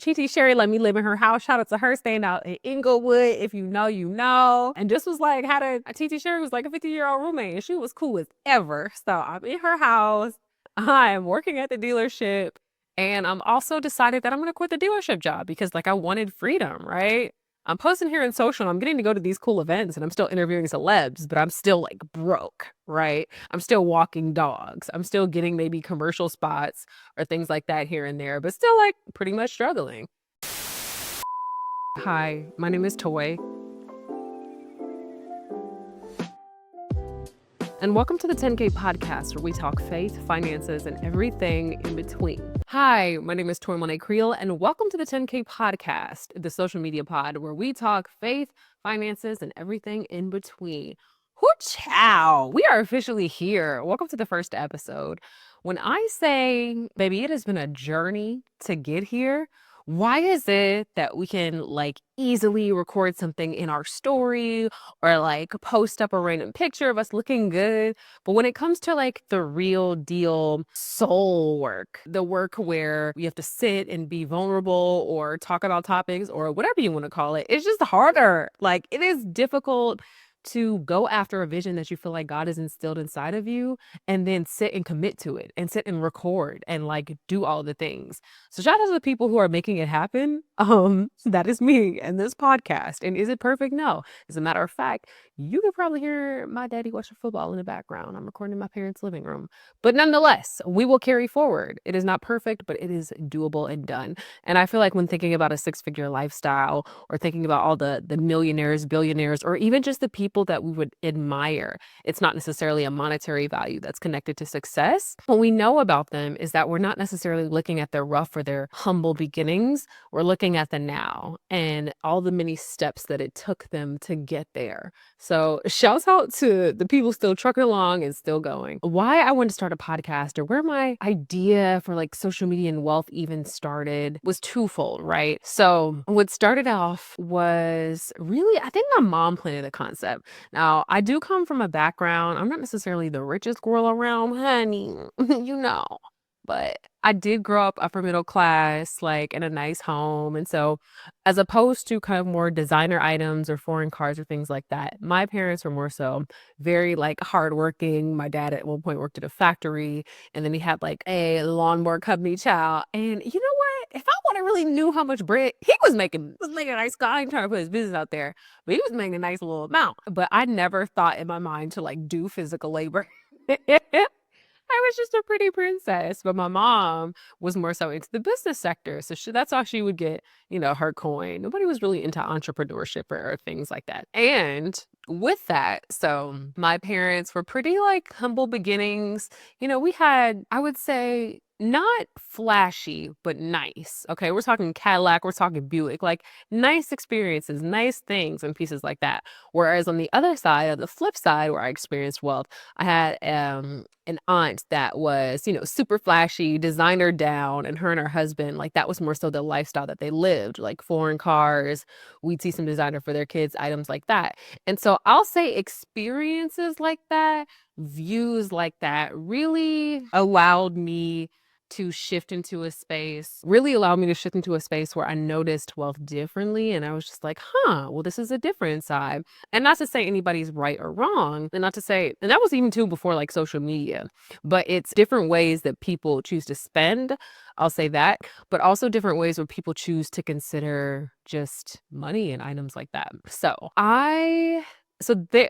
TT Sherry let me live in her house. Shout out to her staying out in Inglewood. If you know, you know. And just was like, had a TT Sherry was like a 50-year-old roommate and she was cool as ever. So I'm in her house. I'm working at the dealership. And I'm also decided that I'm going to quit the dealership job because like I wanted freedom, right? I'm posting here in social and I'm getting to go to these cool events and I'm still interviewing celebs, but I'm still like broke, right? I'm still walking dogs. I'm still getting maybe commercial spots or things like that here and there, but still like pretty much struggling. Hi, my name is Toy. And welcome to the 10K podcast, where we talk faith, finances, and everything in between. Hi, my name is Toy Monet Creel, and welcome to the 10K podcast, the social media pod where we talk faith, finances, and everything in between. Hoo-chow! We are officially here. Welcome to the first episode. When I say, baby, it has been a journey to get here, why is it that we can like easily record something in our story or like post up a random picture of us looking good? But when it comes to like the real deal soul work, the work where you have to sit and be vulnerable or talk about topics or whatever you want to call it, it's just harder. Like it is difficult to go after a vision that you feel like God has instilled inside of you and then sit and commit to it and sit and record and like do all the things. So shout out to the people who are making it happen. That is me and this podcast. And is it perfect? No. As a matter of fact, you could probably hear my daddy watching football in the background. I'm recording in my parents' living room. But nonetheless, we will carry forward. It is not perfect, but it is doable and done. And I feel like when thinking about a six-figure lifestyle or thinking about all the millionaires, billionaires, or even just the people that we would admire, it's not necessarily a monetary value that's connected to success. What we know about them is that we're not necessarily looking at their rough or their humble beginnings. We're looking at the now and all the many steps that it took them to get there. So shouts out to the people still trucking along and still going. Why I wanted to start a podcast or where my idea for like social media and wealth even started was twofold, right? So what started off was really, I think my mom planted the concept. Now, I do come from a background, I'm not necessarily the richest girl around, honey, you know, but I did grow up upper middle class, like in a nice home. And so, as opposed to kind of more designer items or foreign cars or things like that, my parents were more so very like hardworking. My dad at one point worked at a factory and then he had like a lawnmower company child. And you know what? If I would have really knew how much bread he was making a nice guy. I ain't trying to put his business out there, but he was making a nice little amount. But I never thought in my mind to like do physical labor. I was just a pretty princess, but my mom was more so into the business sector. So that's how she would get, her coin. Nobody was really into entrepreneurship or things like that. And with that, so my parents were pretty like humble beginnings. We had, I would say, not flashy, but nice. Okay, we're talking Cadillac, we're talking Buick, like nice experiences, nice things, and pieces like that. Whereas on the other side, of the flip side, where I experienced wealth, I had an aunt that was, super flashy, designer down, and her husband, like that was more so the lifestyle that they lived, like foreign cars. We'd see some designer for their kids, items like that. And so I'll say experiences like that, views like that really allowed me to shift into a space, really allowed me to shift into a space where I noticed wealth differently. And I was just like, well, this is a different side. And not to say anybody's right or wrong, and not to say, and that was even too before like social media, but it's different ways that people choose to spend. I'll say that, but also different ways where people choose to consider just money and items like that.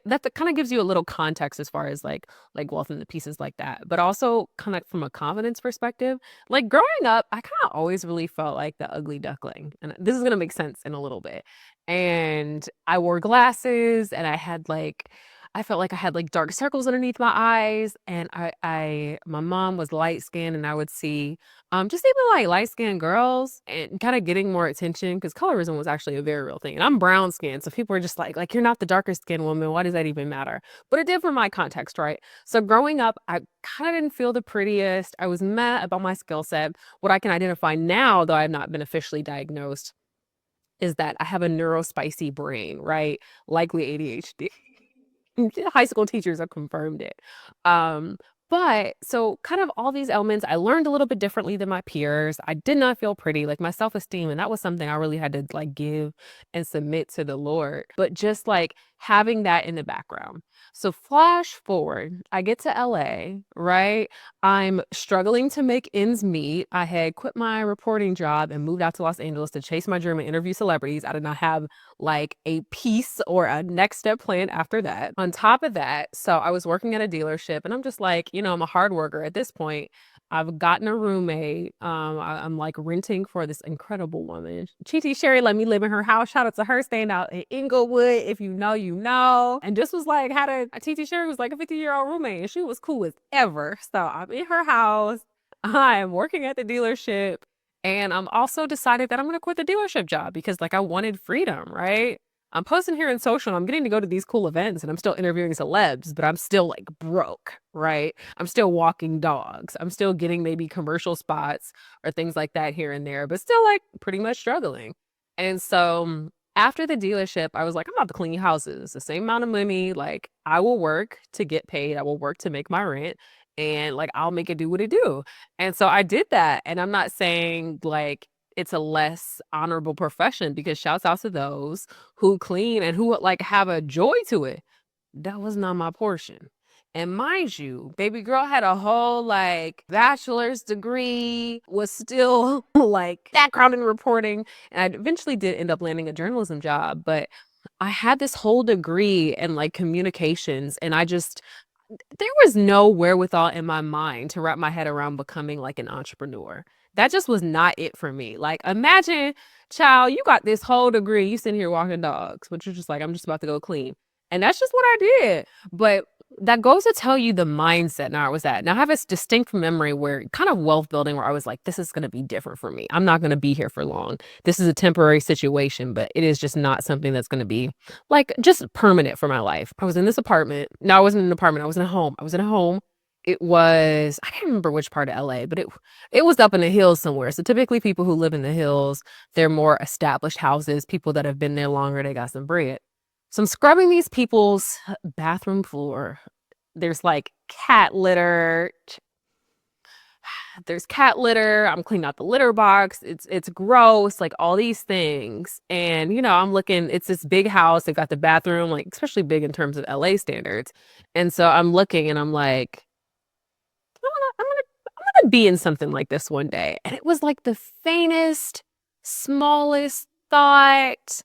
That kind of gives you a little context as far as like wealth and the pieces like that, but also kind of from a confidence perspective. Like growing up, I kind of always really felt like the ugly duckling, and this is gonna make sense in a little bit. And I wore glasses, and I felt like I had like dark circles underneath my eyes, and my mom was light skinned, and I would see just even like light skinned girls and kind of getting more attention because colorism was actually a very real thing. And I'm brown skinned. So people were just like, you're not the darker skinned woman. Why does that even matter? But it did for my context, right? So growing up, I kind of didn't feel the prettiest. I was mad about my skill set. What I can identify now, though I have not been officially diagnosed, is that I have a neurospicy brain, right? Likely ADHD. High school teachers have confirmed it. Um, But so kind of all these elements, I learned a little bit differently than my peers. I did not feel pretty, like my self-esteem, and that was something I really had to like give and submit to the Lord. But just like having that in the background. So flash forward, I get to LA, right? I'm struggling to make ends meet. I had quit my reporting job and moved out to Los Angeles to chase my dream and interview celebrities. I did not have like a piece or a next step plan after that. On top of that, so I was working at a dealership and I'm just like, I'm a hard worker at this point. I've gotten a roommate. I'm like renting for this incredible woman. Chi Sherry let me live in her house. Shout out to her, staying out in Inglewood. If you know, you know. And just was like, had a Chi Sherry was like a 50-year-old roommate and she was cool as ever. So I'm in her house. I'm working at the dealership. And I'm also decided that I'm going to quit the dealership job because like I wanted freedom, right? I'm posting here in social and I'm getting to go to these cool events and I'm still interviewing celebs, but I'm still like broke, right? I'm still walking dogs. I'm still getting maybe commercial spots or things like that here and there, but still like pretty much struggling. And so after the dealership, I was like, I'm about to clean houses, the same amount of money. Like I will work to get paid. I will work to make my rent and like I'll make it do what it do. And so I did that. And I'm not saying like it's a less honorable profession because shouts out to those who clean and who like have a joy to it. That was not my portion. And mind you, baby girl had a whole like bachelor's degree, was still like background in reporting. And I eventually did end up landing a journalism job, but I had this whole degree in like communications and there was no wherewithal in my mind to wrap my head around becoming like an entrepreneur. That just was not it for me. Like, imagine, child, you got this whole degree, you sitting here walking dogs, but you're just like, I'm just about to go clean. And that's just what I did. But that goes to tell you the mindset now I was at. Now I have this distinct memory where kind of wealth building where I was like, this is going to be different for me. I'm not going to be here for long. This is a temporary situation, but it is just not something that's going to be like just permanent for my life. I was in this apartment. No, I wasn't in an apartment. I was in a home. It was, I can't remember which part of LA, but it was up in the hills somewhere. So typically people who live in the hills, they're more established houses, people that have been there longer, they got some bread. So I'm scrubbing these people's bathroom floor. There's like cat litter. There's cat litter. I'm cleaning out the litter box. It's gross, like all these things. And I'm looking, it's this big house. They've got the bathroom, like especially big in terms of LA standards. And so I'm looking and I'm like, I'm gonna be in something like this one day. And it was like the faintest, smallest thought,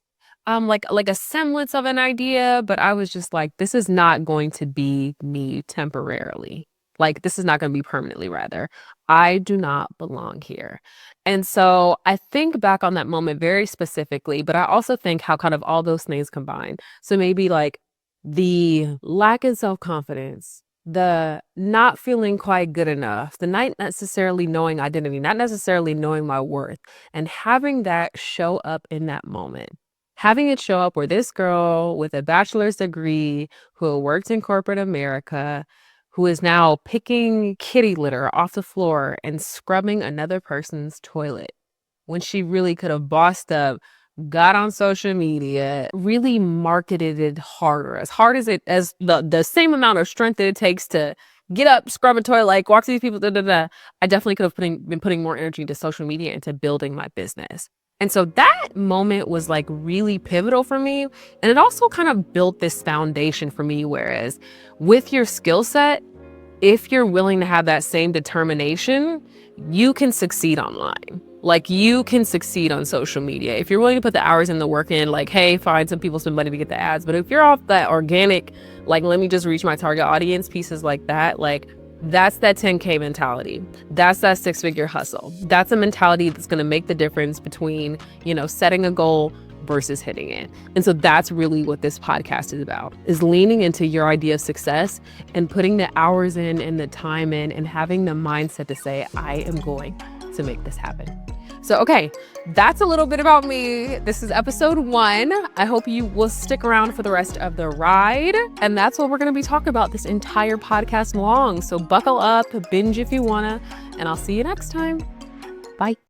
like a semblance of an idea, but I was just like, this is not going to be me temporarily. Like, this is not going to be permanently, rather. I do not belong here. And so I think back on that moment very specifically, but I also think how kind of all those things combine. So maybe like the lack of self-confidence, the not feeling quite good enough, the not necessarily knowing identity, not necessarily knowing my worth, and having that show up in that moment. Having it show up where this girl with a bachelor's degree who worked in corporate America, who is now picking kitty litter off the floor and scrubbing another person's toilet when she really could have bossed up, got on social media, really marketed it harder, as hard as the same amount of strength that it takes to get up, scrub a toilet, like walk to these people, I definitely could have been putting more energy into social media, into building my business. And so that moment was like really pivotal for me. And it also kind of built this foundation for me, whereas with your skill set, if you're willing to have that same determination, you can succeed online. Like you can succeed on social media. If you're willing to put the hours and the work in, like, hey, fine, some people spend money to get the ads. But if you're off that organic, like, let me just reach my target audience, pieces like that, like that's that 10K mentality. That's that 6-figure hustle. That's a mentality that's going to make the difference between, setting a goal versus hitting it. And so that's really what this podcast is about, is leaning into your idea of success and putting the hours in and the time in and having the mindset to say, I am going to make this happen. So, okay, that's a little bit about me. This is episode 1. I hope you will stick around for the rest of the ride. And that's what we're going to be talking about this entire podcast long. So buckle up, binge if you wanna, and I'll see you next time. Bye.